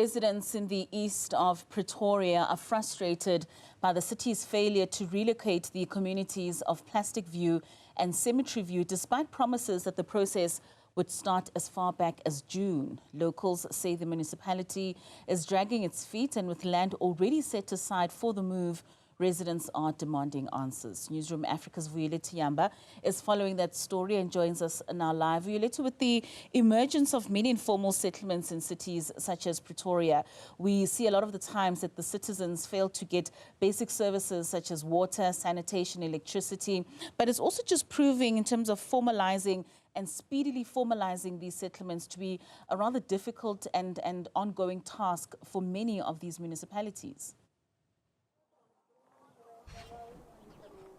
residents in the east of Pretoria are frustrated by the city's failure to relocate the communities of Plastic View and Cemetery View, despite promises that the process would start as far back as June. Locals say the municipality is dragging its feet, and with land already set aside for the move, residents are demanding answers. Newzroom Afrika's Vuyolwethu Yamba is following that story and joins us now live. Vuyolwethu, with the emergence of many informal settlements in cities such as Pretoria, we see a lot of the times that the citizens fail to get basic services such as water, sanitation, electricity, but it's also just proving in terms of formalizing and speedily formalizing these settlements to be a rather difficult and ongoing task for many of these municipalities.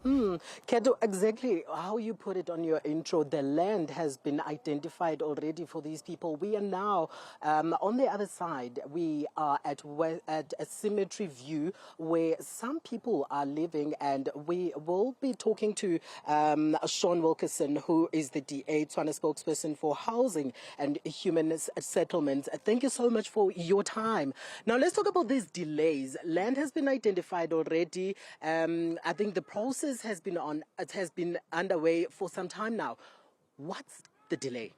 Kedo, exactly how you put it on your intro, the land has been identified already for these people. We are now on the other side. We are at a Cemetery View where some people are living, and we will be talking to Shaun Wilkinson, who is the DA Tshwane spokesperson for housing and human settlements. Thank you so much for your time. Now let's talk about these delays. Land has been identified already. I think the process has been underway for some time now. What's the delay?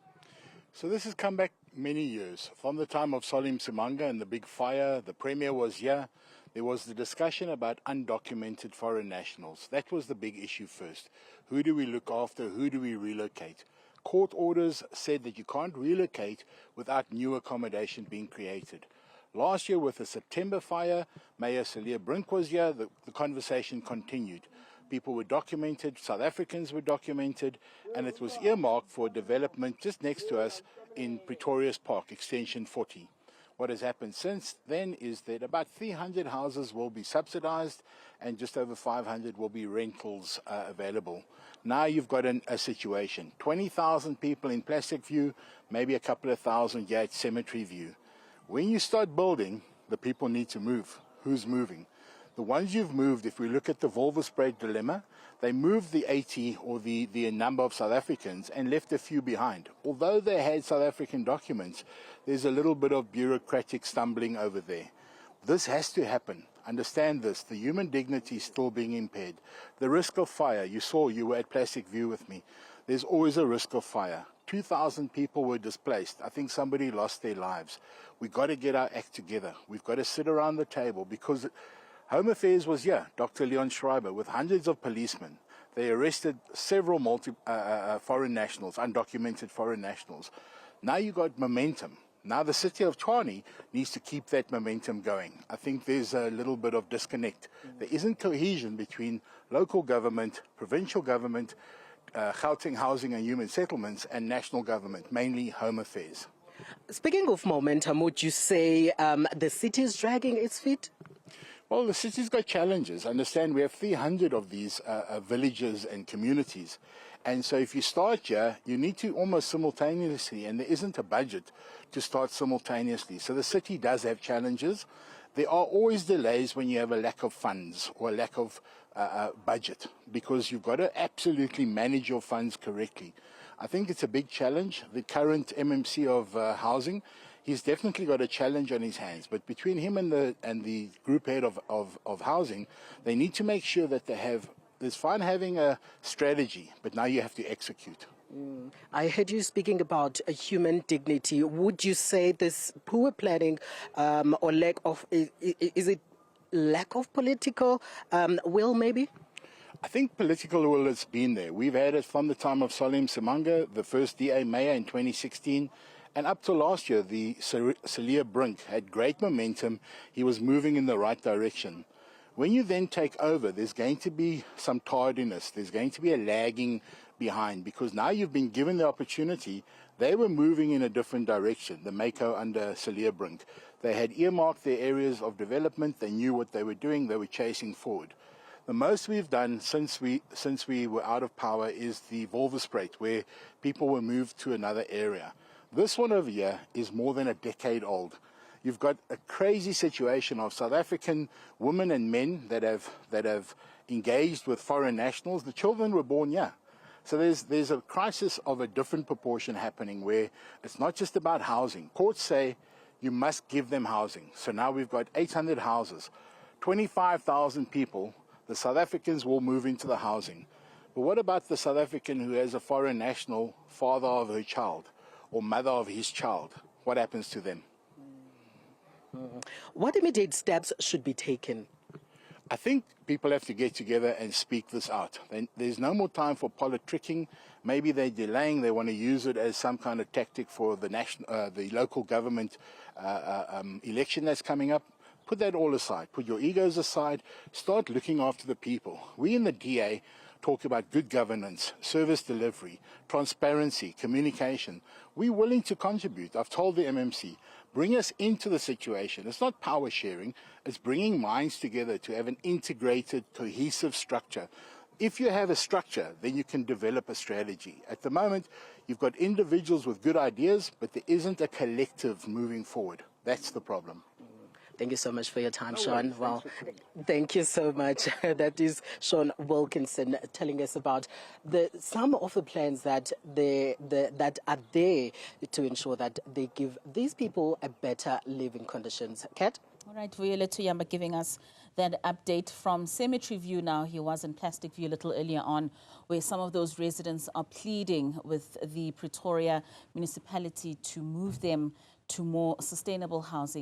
So this has come back many years. From the time of Salim Simanga and the big fire, the Premier was here. There was the discussion about undocumented foreign nationals. That was the big issue first. Who do we look after? Who do we relocate? Court orders said that you can't relocate without new accommodation being created. Last year with the September fire, Mayor Celia Brink was here. The conversation continued. People were documented, South Africans were documented, and it was earmarked for development just next to us in Pretoria's Park, Extension 40. What has happened since then is that about 300 houses will be subsidized and just over 500 will be rentals available. Now you've got a situation. 20,000 people in Plastic View, maybe a couple of thousand here at Cemetery View. When you start building, the people need to move. Who's moving? The ones you've moved, if we look at the Vuyolwethu dilemma, they moved the 80 or the number of South Africans and left a few behind. Although they had South African documents, there's a little bit of bureaucratic stumbling over there. This has to happen. Understand this. The human dignity is still being impaired. The risk of fire, you were at Plastic View with me. There's always a risk of fire. 2,000 people were displaced. I think somebody lost their lives. We've got to get our act together. We've got to sit around the table because Home Affairs was here, Dr. Leon Schreiber, with hundreds of policemen. They arrested several foreign nationals, undocumented foreign nationals. Now you got momentum. Now the city of Tshwane needs to keep that momentum going. I think there's a little bit of disconnect. There isn't cohesion between local government, provincial government, Gauteng Housing and Human Settlements, and national government, mainly Home Affairs. Speaking of momentum, would you say the city is dragging its feet? Well, the city's got challenges. Understand, we have 300 of these villages and communities. And so if you start here, you need to almost simultaneously, and there isn't a budget to start simultaneously. So the city does have challenges. There are always delays when you have a lack of funds or a lack of budget, because you've got to absolutely manage your funds correctly. I think it's a big challenge. The current MMC of housing, he's definitely got a challenge on his hands, but between him and the group head of housing, they need to make sure that it's fine having a strategy, but now you have to execute. I heard you speaking about human dignity. Would you say this poor planning or lack of, is it lack of political will maybe? I think political will has been there. We've had it from the time of Salim Simanga, the first DA mayor in 2016, and up to last year, the Celia Brink had great momentum. He was moving in the right direction. When you then take over, there's going to be some tardiness. There's going to be a lagging behind, because now you've been given the opportunity. They were moving in a different direction, the Mako under Celia Brink. They had earmarked their areas of development. They knew what they were doing. They were chasing forward. The most we've done since we were out of power is the Vuyolwethu, where people were moved to another area. This one over here is more than a decade old. You've got a crazy situation of South African women and men that have engaged with foreign nationals. The children were born here. So there's a crisis of a different proportion happening, where it's not just about housing. Courts say you must give them housing. So now we've got 800 houses, 25,000 people. The South Africans will move into the housing. But what about the South African who has a foreign national, father of her child or mother of his child? What happens to them? What immediate steps should be taken? I think people have to get together and speak this out. There's no more time for politicking. Maybe they're delaying. They want to use it as some kind of tactic for the local government election that's coming up. Put that all aside. Put your egos aside. Start looking after the people. We in the DA talk about good governance, service delivery, transparency, communication. We're willing to contribute. I've told the MMC, bring us into the situation. It's not power sharing. It's bringing minds together to have an integrated, cohesive structure. If you have a structure, then you can develop a strategy. At the moment, you've got individuals with good ideas, but there isn't a collective moving forward. That's the problem. Thank you so much for your time, Shaun. Well, thank you so much. That is Shaun Wilkinson telling us about some of the plans that that are there to ensure that they give these people a better living conditions. Kat? All right, Vuyolwethu Yamba giving us that update from Cemetery View now. He was in Plastic View a little earlier on, where some of those residents are pleading with the Pretoria municipality to move them to more sustainable housing.